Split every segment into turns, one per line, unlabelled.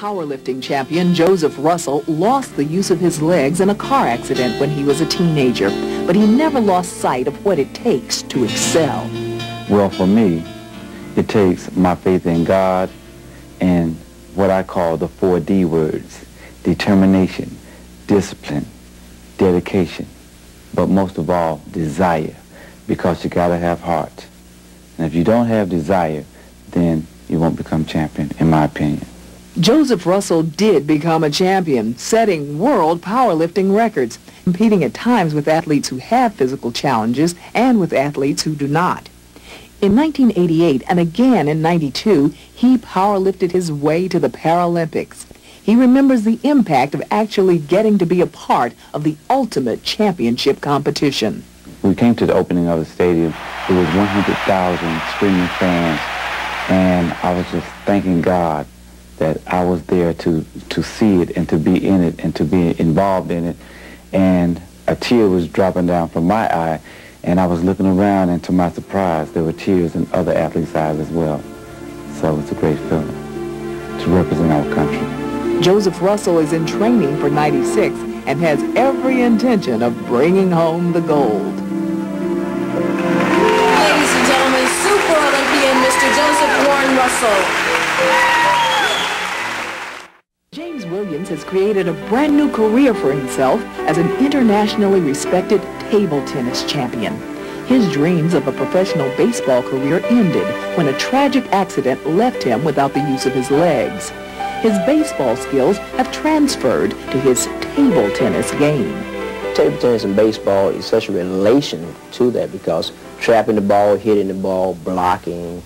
Powerlifting champion Joseph Russel lost the use of his legs in a car accident when he was a teenager, but he never lost sight of what it takes to excel.
Well, for me, it takes my faith in God and what I call the 4D words: determination, discipline, dedication, but most of all, desire, because you gotta have heart. And if you don't have desire, then you won't become champion, in my opinion.
Joseph Russel did become a champion, setting world powerlifting records, competing at times with athletes who have physical challenges and with athletes who do not. In 1988 and again in 92, he powerlifted his way to the Paralympics. He remembers the impact of actually getting to be a part of the ultimate championship competition.
We came to the opening of the stadium. It was 100,000 screaming fans, and I was just thanking God that I was there to see it and to be in it and to be involved in it. And a tear was dropping down from my eye, and I was looking around, and to my surprise, there were tears in other athletes' eyes as well. So it's a great feeling to represent our country.
Joseph Russel is in training for '96 and has every intention of bringing home the gold.
Ladies and gentlemen, Super Olympian Mr. Joseph Warren Russel.
James Williams has created a brand new career for himself as an internationally respected table tennis champion. His dreams of a professional baseball career ended when a tragic accident left him without the use of his legs. His baseball skills have transferred to his table tennis game.
Table tennis and baseball is such a relation to that, because trapping the ball, hitting the ball, blocking,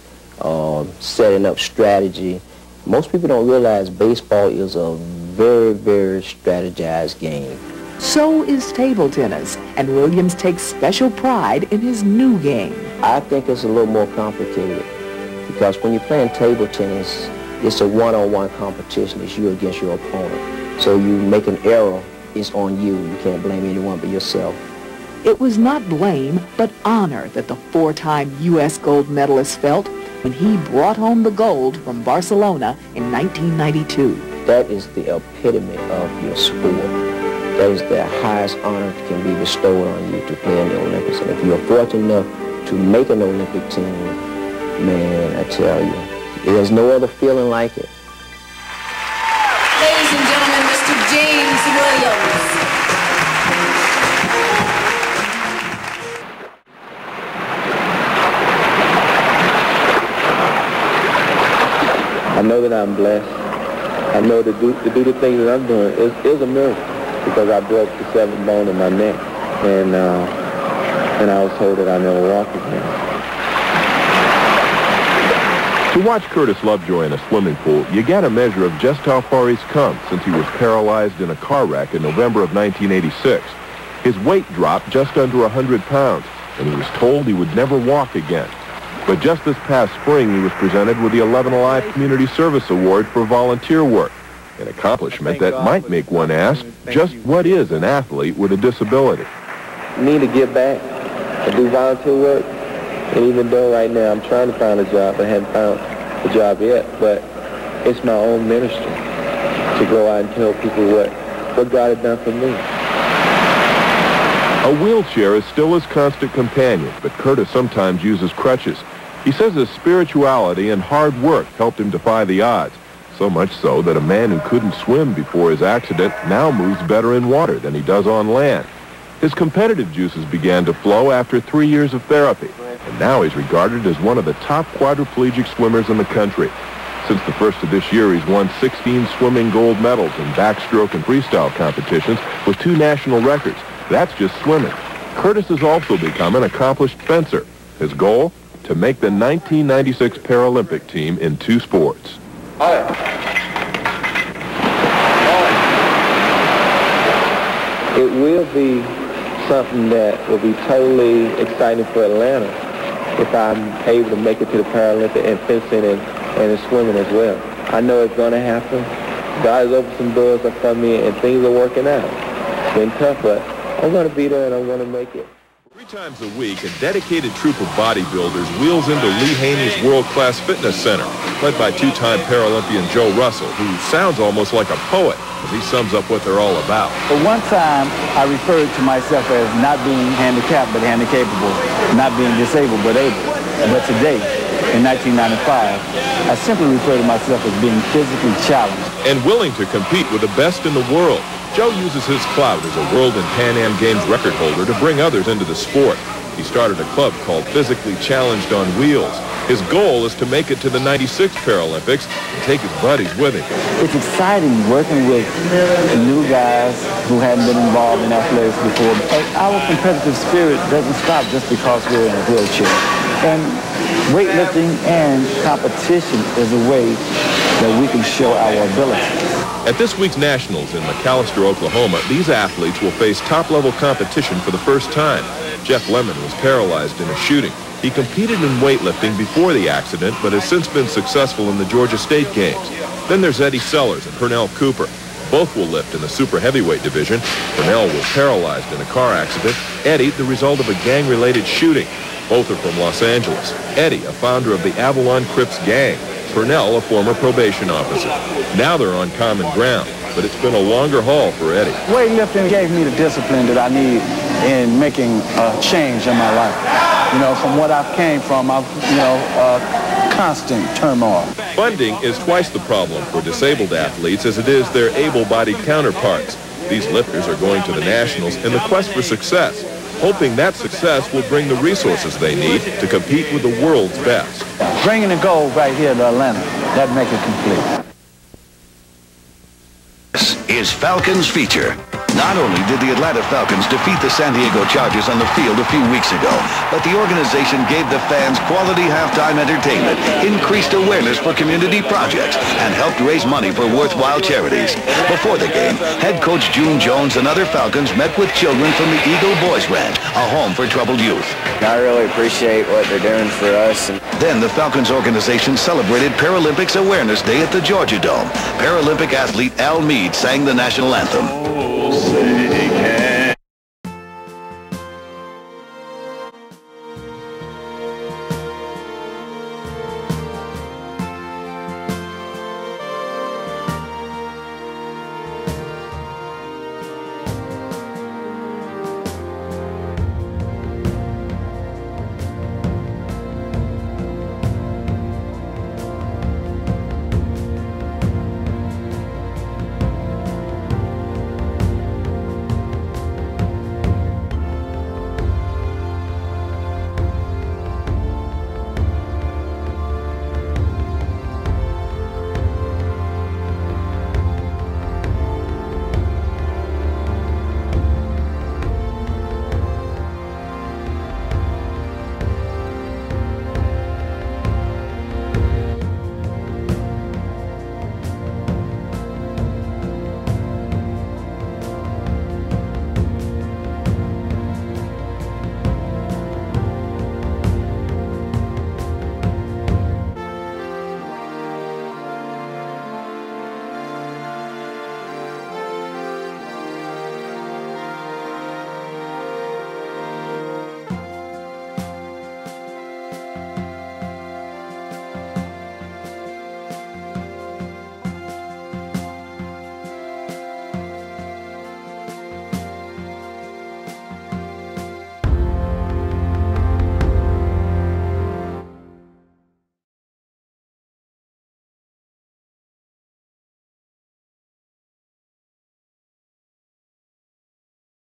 setting up strategy. Most people don't realize baseball is a very, very strategized game.
So is table tennis, and Williams takes special pride in his new game.
I think it's a little more complicated, because when you're playing table tennis, it's a one-on-one competition. It's you against your opponent. So you make an error, it's on you. You can't blame anyone but yourself.
It was not blame, but honor that the four-time U.S. gold medalist felt when he brought home the gold from Barcelona in 1992.
That is the epitome of your sport. That is the highest honor that can be bestowed on you, to play in the Olympics. And if you're fortunate enough to make an Olympic team, man, I tell you, there's no other feeling like it.
Ladies and gentlemen, Mr. James Williams.
I know that I'm blessed. I know to do the things that I'm doing is a miracle, because I broke the 7th bone in my neck, and I was told that I never walk again.
To watch Curtis Lovejoy in a swimming pool, you get a measure of just how far he's come since he was paralyzed in a car wreck in November of 1986. His weight dropped just under 100 pounds, and he was told he would never walk again. But just this past spring, he was presented with the 11 Alive Community Service Award for volunteer work, an accomplishment that might make one ask, just what is an athlete with a disability?
You need to give back and do volunteer work. And even though right now I'm trying to find a job, I haven't found a job yet, but it's my own ministry to go out and tell people what God has done for me.
A wheelchair is still his constant companion, but Curtis sometimes uses crutches. He says his spirituality and hard work helped him defy the odds, so much so that a man who couldn't swim before his accident now moves better in water than he does on land. His competitive juices began to flow after 3 years of therapy, and now he's regarded as one of the top quadriplegic swimmers in the country. Since the first of this year, he's won 16 swimming gold medals in backstroke and freestyle competitions with 2 national records. That's just swimming. Curtis has also become an accomplished fencer. His goal? To make the 1996 Paralympic team in 2 sports.
It will be something that will be totally exciting for Atlanta if I'm able to make it to the Paralympic and fencing and in swimming as well. I know it's going to happen. God has opened some doors up for me, and things are working out. It's been tough, but I'm going to be there and I'm going to make it.
3 times a week, a dedicated troop of bodybuilders wheels into Lee Haney's world-class fitness center, led by 2-time Paralympian Joe Russel, who sounds almost like a poet as he sums up what they're all about.
But one time, I referred to myself as not being handicapped but handicapable, not being disabled but able. But today, in 1995, I simply refer to myself as being physically challenged.
And willing to compete with the best in the world. Joe uses his clout as a World and Pan Am Games record holder to bring others into the sport. He started a club called Physically Challenged on Wheels. His goal is to make it to the '96 Paralympics and take his buddies with him.
It's exciting working with new guys who hadn't been involved in athletics before. Our competitive spirit doesn't stop just because we're in a wheelchair. And weightlifting and competition is a way that we can show our ability.
At this week's Nationals in McAlester, Oklahoma, these athletes will face top-level competition for the first time. Jeff Lemon was paralyzed in a shooting. He competed in weightlifting before the accident, but has since been successful in the Georgia State Games. Then there's Eddie Sellers and Pernell Cooper. Both will lift in the super heavyweight division. Pernell was paralyzed in a car accident. Eddie, the result of a gang-related shooting. Both are from Los Angeles. Eddie, a founder of the Avalon Crips gang. Pernell, a former probation officer. Now they're on common ground, but it's been a longer haul for Eddie.
Weightlifting gave me the discipline that I need in making a change in my life. You know, from what I came from, constant turmoil.
Funding is twice the problem for disabled athletes as it is their able-bodied counterparts. These lifters are going to the Nationals in the quest for success, hoping that success will bring the resources they need to compete with the world's best.
Bringing the gold right here to Atlanta, that makes it complete.
This is Falcons Feature. Not only did the Atlanta Falcons defeat the San Diego Chargers on the field a few weeks ago, but the organization gave the fans quality halftime entertainment, increased awareness for community projects, and helped raise money for worthwhile charities. Before the game, head coach June Jones and other Falcons met with children from the Eagle Boys Ranch, a home for troubled youth.
I really appreciate what they're doing for us.
Then the Falcons organization celebrated Paralympics Awareness Day at the Georgia Dome. Paralympic athlete Al Mead sang the national anthem.